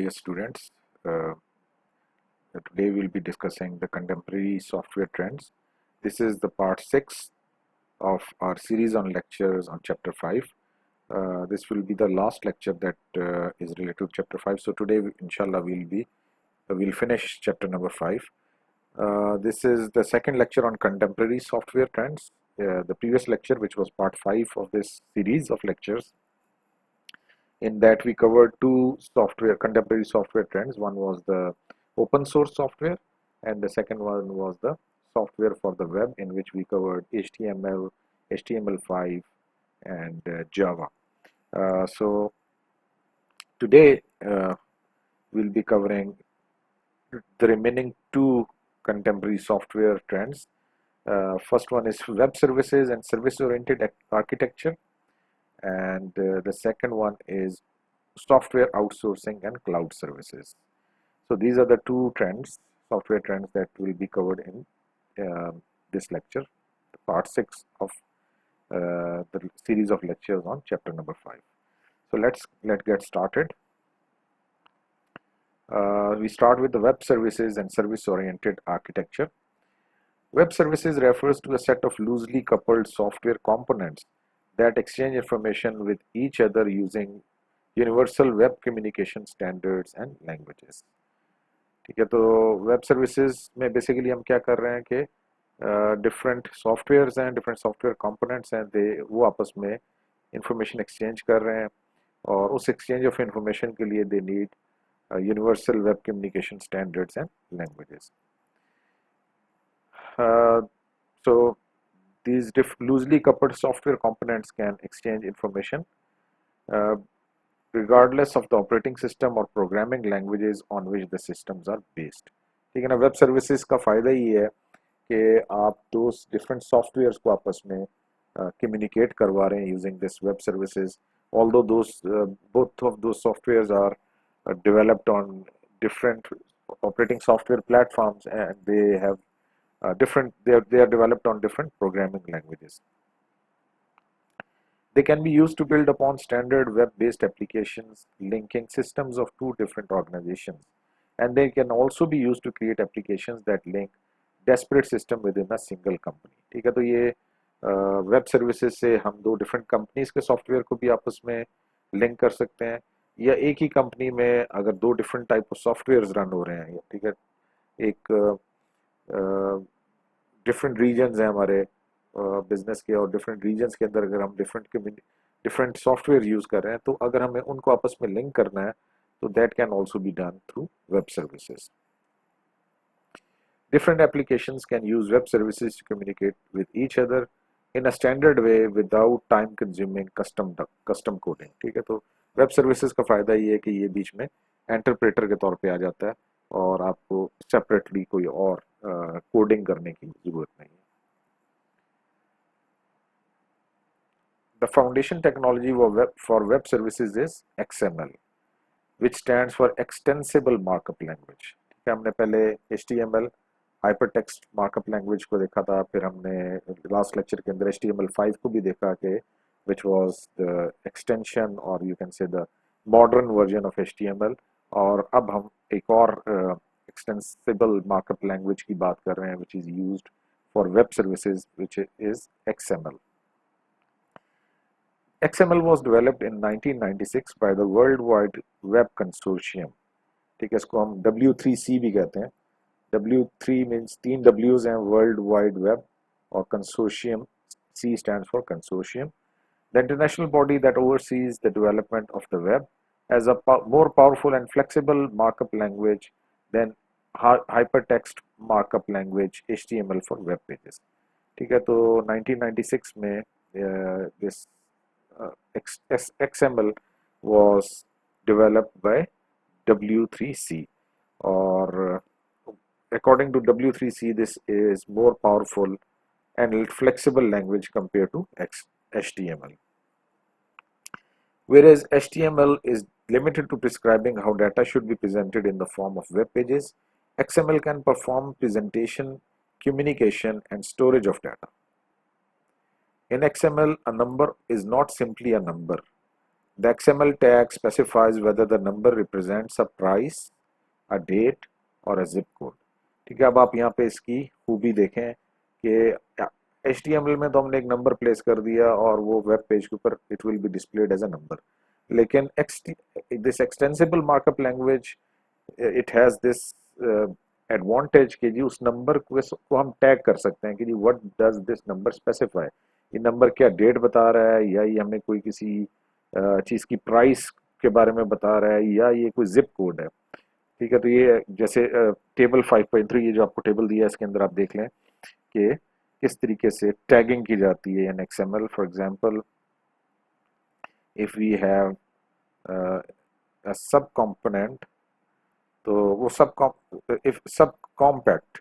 Dear students, today we'll be discussing the contemporary software trends. This is the part 6 of our series on lectures on chapter 5. This will be the last lecture that is related to chapter 5. So today, inshallah, we'll finish chapter number 5. This is the second lecture on contemporary software trends. The previous lecture, which was part 5 of this series of lectures, in that we covered two contemporary software trends. One was the open source software, and the second one was the software for the web, in which we covered HTML, HTML5, and Java. So today we'll be covering the remaining two contemporary software trends. First one is web services and service-oriented architecture, and the second one is software outsourcing and cloud services. So these are the two trends, software trends, that will be covered in this lecture, part 6 of the series of lectures on chapter number 5. So let's get started. We start with the web services and service-oriented architecture. Web services refers to a set of loosely coupled software components that exchange information with each other using universal web communication standards and languages. ठीक है, तो web services में basically हम क्या कर रहे हैं कि डिफरेंट सॉफ्टवेयर्स हैं, डिफरेंट सॉफ्टवेयर कंपोनेंट्स हैं, वो आपस में इंफॉर्मेशन एक्सचेंज कर रहे हैं, और उस एक्सचेंज ऑफ इंफॉर्मेशन के लिए they need universal web communication standards and languages. So these loosely coupled software components can exchange information regardless of the operating system or programming languages on which the systems are based. ठीक है ना, web services का फ़ायदा ये है कि आप दो डिफरेंट सॉफ्टवेयर्स को आपस में communicate करवा रहे हैं using this web services. Although both of those softwares are developed on different operating software platforms, and they have they are developed on different programming languages. They can be used to build upon standard web-based applications linking systems of two different organizations, and they can also be used to create applications that link disparate system within a single company. ठीक है, तो ये web services से हम दो different companies के software को भी आपस में लिंक कर सकते हैं, या एक ही कंपनी में अगर दो different type of softwares run हो रहे हैं, ठीक है, एक डिफरेंट रीजन्स हैं हमारे बिजनेस के, और डिफरेंट रीजन्स के अंदर अगर हम डिफरेंट सॉफ्टवेयर यूज़ कर रहे हैं, तो अगर हमें उनको आपस में लिंक करना है, तो that can also be done through web services. Different applications can use web services to communicate with each other in a standard way without time-consuming custom coding. ठीक है, तो वेब सर्विसेज का फ़ायदा ये है कि ये बीच में इंटरप्रेटर के तौर पे आ जाता है, और आपको सेपरेटली कोई और कोडिंग करने की ज़रूरत नहीं है. The foundation technology for web services is XML, which stands for Extensible Markup Language. ठीक है, हमने पहले HTML हाइपरटेक्स्ट मार्कअप लैंग्वेज को देखा था, फिर हमने लास्ट लेक्चर के अंदर HTML5 को भी देखा कि विच वाज द एक्सटेंशन, और you can say the modern version of HTML, और अब हम एक और एक्सटेंसिबल मार्कअप लैंग्वेज की बात कर रहे हैं, which is used for web services, which is XML. XML was developed in 1996 by the World Wide Web Consortium. ठीक है, इसको हम W3C भी कहते हैं. W3 means 3 W's हैं, World Wide Web, और consortium, C stands for consortium. The international body that oversees the development of the web as a more powerful and flexible markup language than hypertext markup language HTML for web pages. ठीक है, तो 1996 में this XML was developed by W3C, और according to W3C, this is more powerful and flexible language compared to HTML. Whereas HTML is limited to prescribing how data should be presented in the form of web pages, XML can perform presentation, communication, and storage of data. In XML, a number is not simply a number. The XML tag specifies whether the number represents a price, a date or a zip code. ठीक है, अब आप यहाँ पे इसकी खूबी देखें कि HTML में तो हमने एक नंबर प्लेस कर दिया और वो वेब पेज के ऊपर it will be displayed as a number, लेकिन this extensible markup language it has this advantage कि जी उस नंबर को हम टैग कर सकते हैं कि जी what does this number specify, ये नंबर क्या डेट बता रहा है, या ये हमें कोई किसी चीज़ की प्राइस के बारे में बता रहा है, या ये कोई जिप कोड है। ठीक है, तो ये जैसे टेबल 5.3 ये जो आपको टेबल दिया है इसके अंदर आप देख लें कि किस तरीके से टैगिंग की जाती है in XML। For example if we have a sub component, तो वो इफ सब कॉम्पैक्ट,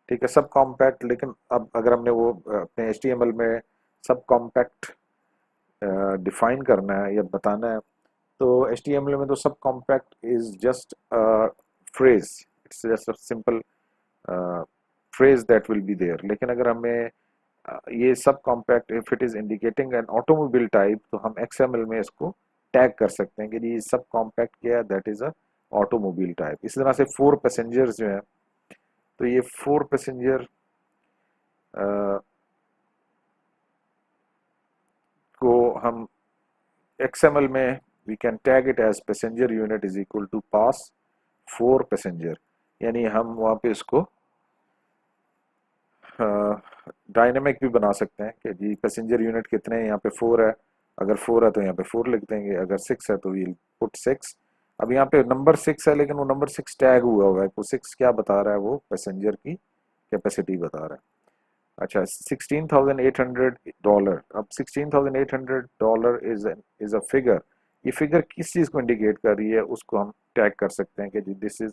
ठीक है सब कॉम्पैक्ट, लेकिन अब अगर हमने वो अपने HTML में सब कॉम्पैक्ट डिफाइन करना है या बताना है, तो HTML में तो sub compact is just phrase, it's just a simple phrase that will be there. लेकिन अगर हमें ये sub compact if it is indicating an automobile type, तो हम XML में इसको टैग कर सकते हैं कि ये सब कॉम्पैक्ट क्या है, that is a automobile type. इस तरह से 4 पैसेंजर्स जो हैं, तो ये 4 पैसेंजर को हम XML में we can tag it as passenger unit is equal to pass 4 passenger, यानी हम वहाँ पे इसको डायनेमिक भी बना सकते हैं कि जी पैसेंजर यूनिट कितने हैं, यहाँ पे 4 है, अगर 4 है तो यहाँ पे 4 लिख देंगे, अगर 6 है तो वील पुट 6। अब यहाँ पे नंबर 6 है लेकिन वो नंबर 6 टैग हुआ है, वो 6 क्या बता रहा है, वो पैसेंजर की कैपेसिटी बता रहा है। अच्छा, $16,800, अब $16,800 इज अ फिगर, ये फिगर किस चीज को इंडिकेट कर रही है उसको हम टैग कर सकते हैं कि जी this is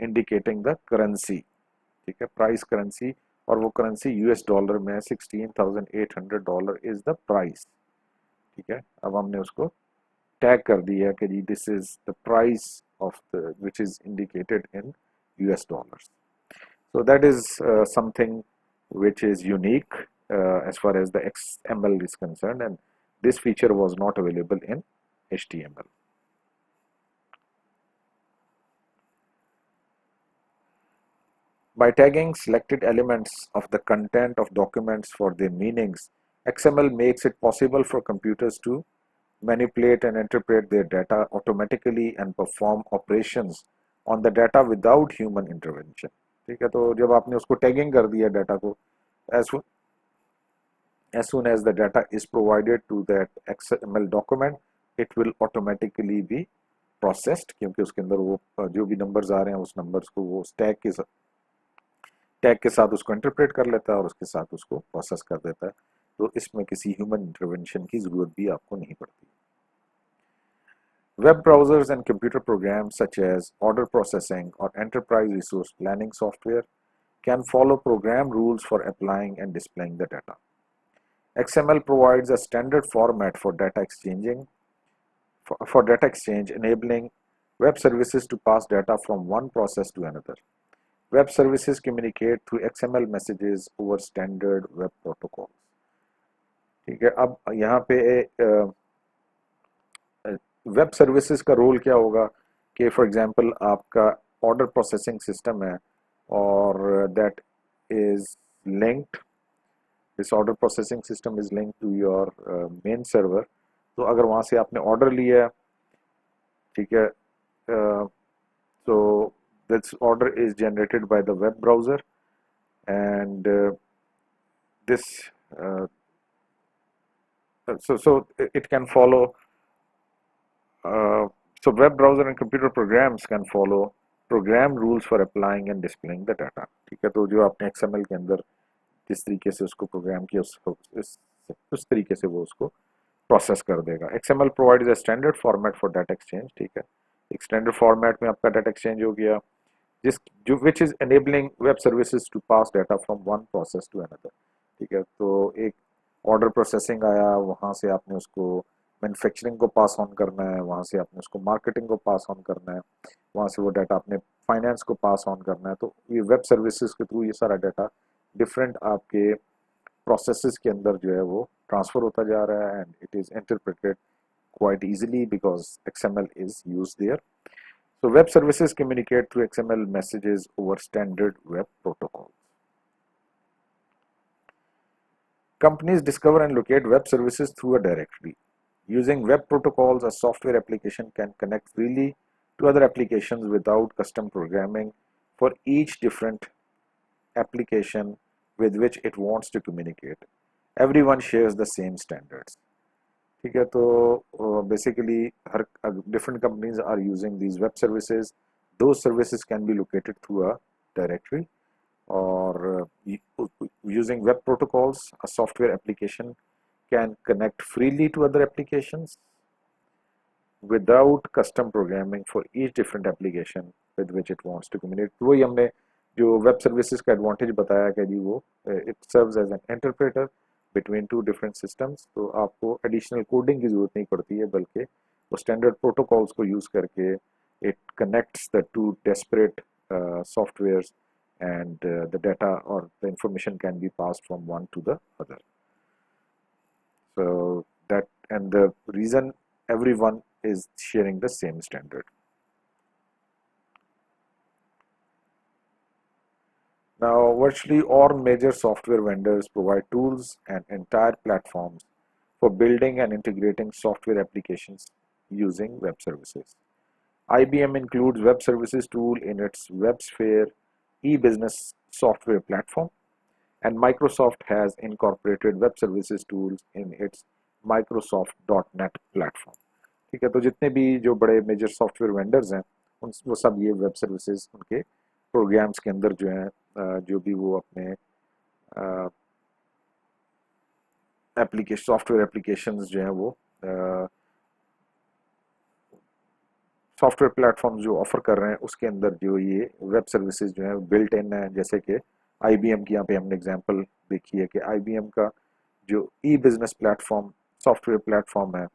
indicating the currency. ठीक है, प्राइस करेंसी, और वो करेंसी $US में है, $16,800 इज द प्राइस। ठीक है, अब हमने उसको टैग कर दिया कि जी this is the price of the which is indicated in $US। So that is something which is unique as far as the XML is concerned, and this feature was not available in HTML. By tagging selected elements of the content of documents for their meanings, XML makes it possible for computers to manipulate and interpret their data automatically and perform operations on the data without human intervention. ठीक है, तो जब आपने उसको tagging कर दिया data को, as soon as the data is provided to that XML document, it will automatically be processed, क्योंकि उसके अंदर वो जो भी नंबर्स आ रहे हैं उस नंबर्स को वो टैग के साथ उसको इंटरप्रेट कर लेता है और उसके साथ उसको प्रोसेस कर देता है। तो इसमें किसी ह्यूमन इंटरवेंशन की जरूरत भी आपको नहीं पड़ती। Web browsers and computer programs such as order processing or enterprise resource planning software can follow program rules for applying and displaying the data. XML provides a standard format for data exchange, enabling web services to pass data from one process to another. Web services communicate through XML messages over standard web protocols. ठीक है, अब यहाँ पे web services का role क्या होगा कि for example आपका ऑर्डर प्रोसेसिंग सिस्टम है और that is linked, this order processing system is linked to your main server. तो अगर वहाँ से आपने ऑर्डर लिया है, ठीक है, so this order is generated by the web browser, and this so it can follow so web browser and computer programs can follow program rules for applying and displaying the data। ठीक है, तो जो आपने XML के अंदर जिस तरीके से उसको प्रोग्राम किया उस तरीके से वो उसको प्रोसेस कर देगा। XML provides a standard format for data exchange। ठीक है, एक स्टैंडर्ड फॉर्मेट में आपका डाटा एक्सचेंज हो गया, जिस जो which is enabling web services to pass data from one process to another. ठीक है, तो एक ऑर्डर प्रोसेसिंग आया, वहाँ से आपने उसको मैन्युफैक्चरिंग को पास ऑन करना है, वहाँ से आपने उसको मार्केटिंग को पास ऑन करना है, वहाँ से वो डाटा आपने फाइनेंस को पास ऑन करना है। तो ये वेब सर्विसेज के थ्रू ये सारा डाटा डिफरेंट आपके प्रोसेसेस के अंदर जो है वो ट्रांसफ़र होता जा रहा है, and it is interpreted quite easily because XML is used there. So web services communicate through XML messages over standard web protocols. Companies discover and locate web services through a directory. Using web protocols, a software application can connect freely to other applications without custom programming for each different application with which it wants to communicate. Everyone shares the same standards. ठीक है, तो basically her different companies are using these web services. Those services can be located through a directory, or using web protocols, a software application can connect freely to other applications without custom programming for each different application with which it wants to communicate. वही हमने जो web services का advantage बताया कि जी वो it serves as an interpreter between two different systems, तो आपको एडिशनल कोडिंग की जरूरत नहीं पड़ती है, बल्कि वो स्टैंडर्ड प्रोटोकॉल्स को यूज़ करके it connects the two desperate softwares and the data or the information can be passed from one to the other. So that, and the reason everyone is sharing the same standard. Now virtually all major software vendors provide tools and entire platforms for building and integrating software applications using web services. IBM includes web services tool in its WebSphere e-business software platform, and Microsoft has incorporated web services tools in its Microsoft.NET platform. ठीक है, तो जितने भी जो बड़े major software vendors हैं उन वो सब ये वेब सर्विसेज उनके प्रोग्राम्स के अंदर जो हैं जो भी वो अपने एप्लीकेशन सॉफ्टवेयर एप्लीकेशंस जो हैं वो सॉफ्टवेयर प्लेटफॉर्म जो ऑफर कर रहे हैं उसके अंदर जो ये वेब सर्विसेज जो है बिल्ट इन है। जैसे कि IBM की यहाँ पे हमने एग्जांपल देखी है कि IBM का जो ई बिजनेस प्लेटफॉर्म सॉफ्टवेयर प्लेटफॉर्म है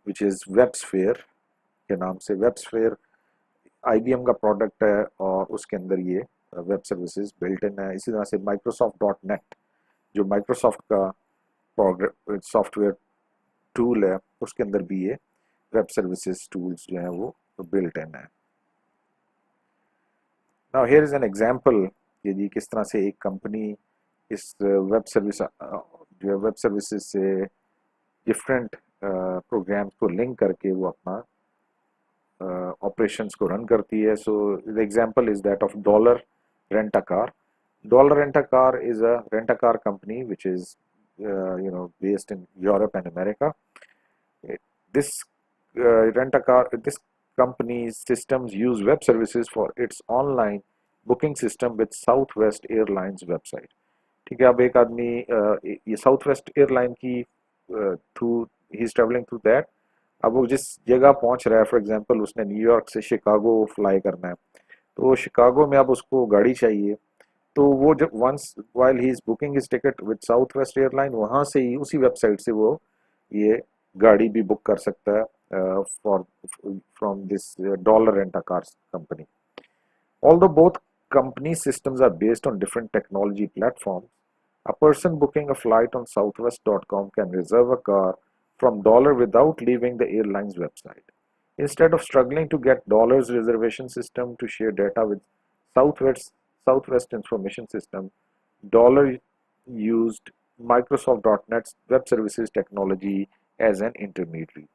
विच इज़ वेबस्फेयर के नाम से, वेबस्फेयर IBM का प्रोडक्ट है और उसके अंदर ये वेब सर्विसेज बिल्ट इन है। इसी तरह से Microsoft.NET जो माइक्रोसॉफ्ट का सॉफ्टवेयर टूल है उसके अंदर भी ये वेब सर्विसेज टूल्स जो हैं वो बिल्ट इन है। Now here is an example कि जी किस तरह से एक कंपनी इस वेब सर्विस जो है वेब सर्विसेज से डिफरेंट प्रोग्राम्स को लिंक करके वो अपना ऑपरेशंस को रन करती है। So the example is that of dollar rent a car. Dollar Rent a Car is a rent a car company which is based in Europe and America. This this company's systems use web services for its online booking system with Southwest Airlines website. ठीक है, अब एक आदमी ये Southwest Airline की through he is travelling through that, अब वो जिस जगह पहुंच रहा है, फॉर एग्जांपल उसने न्यूयॉर्क से शिकागो फ्लाई करना है, तो शिकागो में अब उसको गाड़ी चाहिए, तो वो जब once while he is booking his ticket with southwest airline, वहाँ से ही उसी वेबसाइट से वो ये गाड़ी भी बुक कर सकता है for from this dollar rent a car company. Although both company systems are based on different technology platforms, a person booking a flight on southwest.com can reserve a car from Dollar without leaving the airline's website. Instead of struggling to get Dollar's reservation system to share data with Southwest Information System, Dollar used Microsoft.NET's web services technology as an intermediary.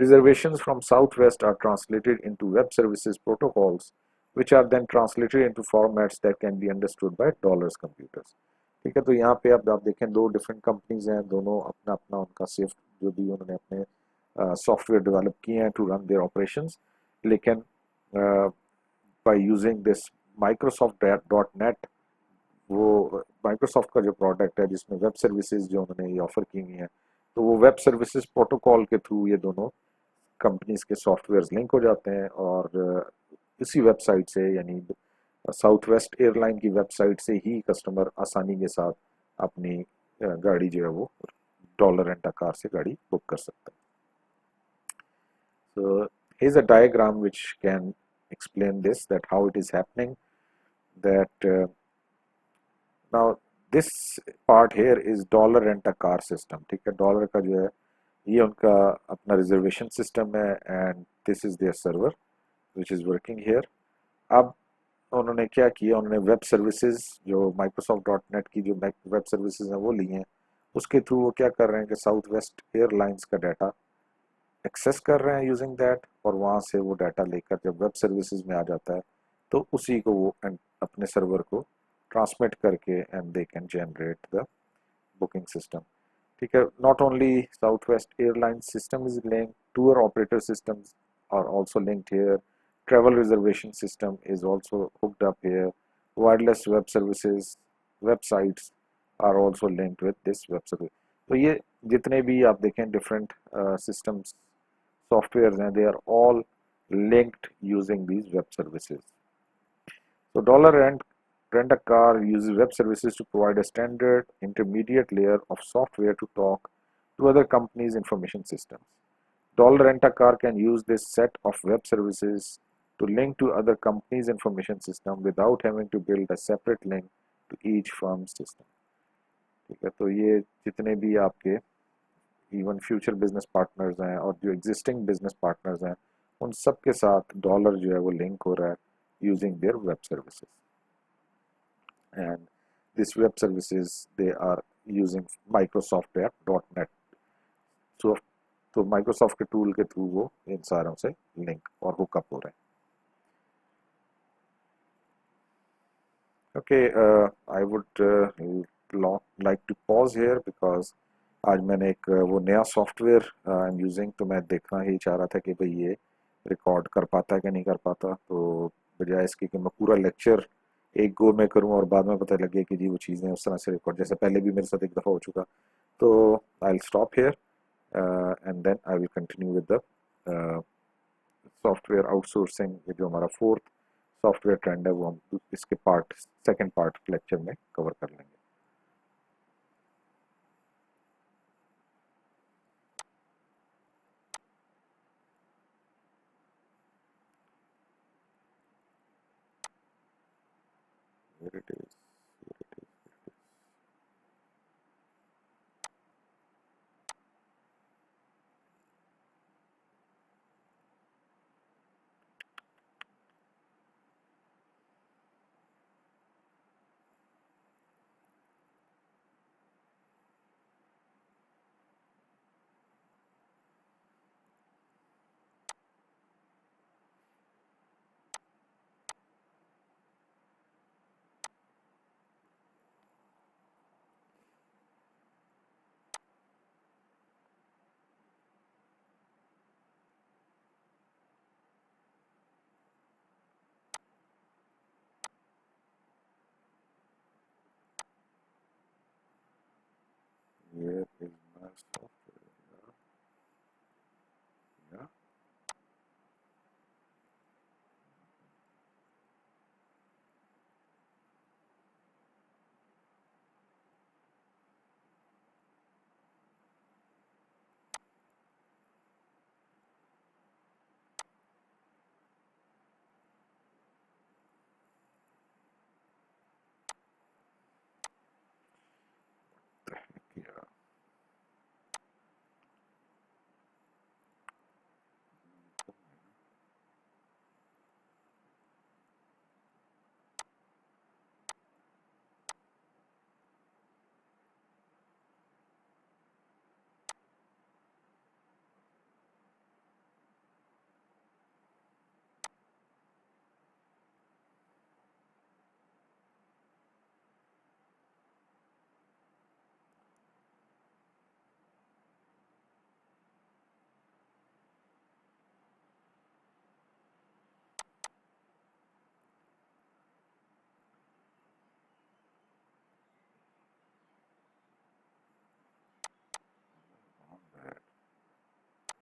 Reservations from Southwest are translated into web services protocols, which are then translated into formats that can be understood by Dollar's computers. ठीक है, तो यहाँ पे आप देखें दो different companies हैं, दोनों अपना अपना उनका सेफ जो भी उन्होंने अपने सॉफ्टवेयर डेवलप किए हैं टू रन देयर ऑपरेशंस, लेकिन बाय यूजिंग दिस Microsoft.NET, वो माइक्रोसॉफ्ट का जो प्रोडक्ट है जिसमें वेब सर्विसेज जो उन्होंने ये ऑफर की हुई हैं, तो वो वेब सर्विसेज प्रोटोकॉल के थ्रू ये दोनों कंपनीज के सॉफ्टवेयर लिंक हो जाते हैं और इसी वेबसाइट से यानी साउथ वेस्ट एयरलाइन की वेबसाइट से ही कस्टमर आसानी के साथ अपनी गाड़ी जो है वो डॉलर रेंट अ कार से गाड़ी बुक कर सकता है. So here's a diagram which can explain this, that how it is happening, that now this part here is dollar rent a car system. ठीक है, डॉलर का जो है ये उनका अपना रिजर्वेशन सिस्टम है and this is there server which is working here. अब उन्होंने क्या किया, उन्होंने वेब सर्विसेज जो माइक्रोसॉफ्ट डॉट नेट की जो वेब सर्विसेज हैं वो ली हैं, उसके थ्रू वो क्या कर रहे हैं कि साउथ वेस्ट एयरलाइंस का डाटा एक्सेस कर रहे हैं यूजिंग दैट, और वहाँ से वो डाटा लेकर जब वेब सर्विसेज में आ जाता है तो उसी को वो अपने सर्वर को ट्रांसमिट करके and they can generate the booking system. ठीक है, not only south west airline system is linked, tour operator systems are also linked here, travel reservation system is also hooked up here, wireless web services websites are also linked with this web service। तो ये जितने भी आप देखें different systems software हैं, they are all linked using these web services। So dollar rent a car uses web services to provide a standard intermediate layer of software to talk to other companies' information systems. Dollar rent a car can use this set of web services to link to other companies' information system without having to build a separate link to each firm's system। ठीक है, तो ये जितने भी आपके even future business partners हैं और जो एग्जिस्टिंग बिजनेस पार्टनर्स हैं, उन सब के साथ डॉलर जो है वो लिंक हो रहा है using their web services. and these web services they are using Microsoft app.net। so तो माइक्रोसॉफ्ट के टूल के थ्रू वो इन सारों से लिंक और हुकअप हो रहे हैं। Okay, I would like to pause here because आज मैंने एक वो नया सॉफ्टवेयर आई एम यूजिंग, तो मैं देखना ही चाह रहा था कि भाई ये रिकॉर्ड कर पाता है कि नहीं कर पाता। तो बजाय इसके कि मैं पूरा लेक्चर एक गो में करूं और बाद में पता लगे कि जी वो चीज़ें उस तरह से रिकॉर्ड, जैसे पहले भी मेरे साथ एक दफ़ा हो चुका, तो I will stop here and then I will continue with the software outsourcing. ये जो हमारा फोर्थ सॉफ्टवेयर ट्रेंड है वो हम इसके पार्ट सेकंड पार्ट लेक्चर में कवर कर लेंगे।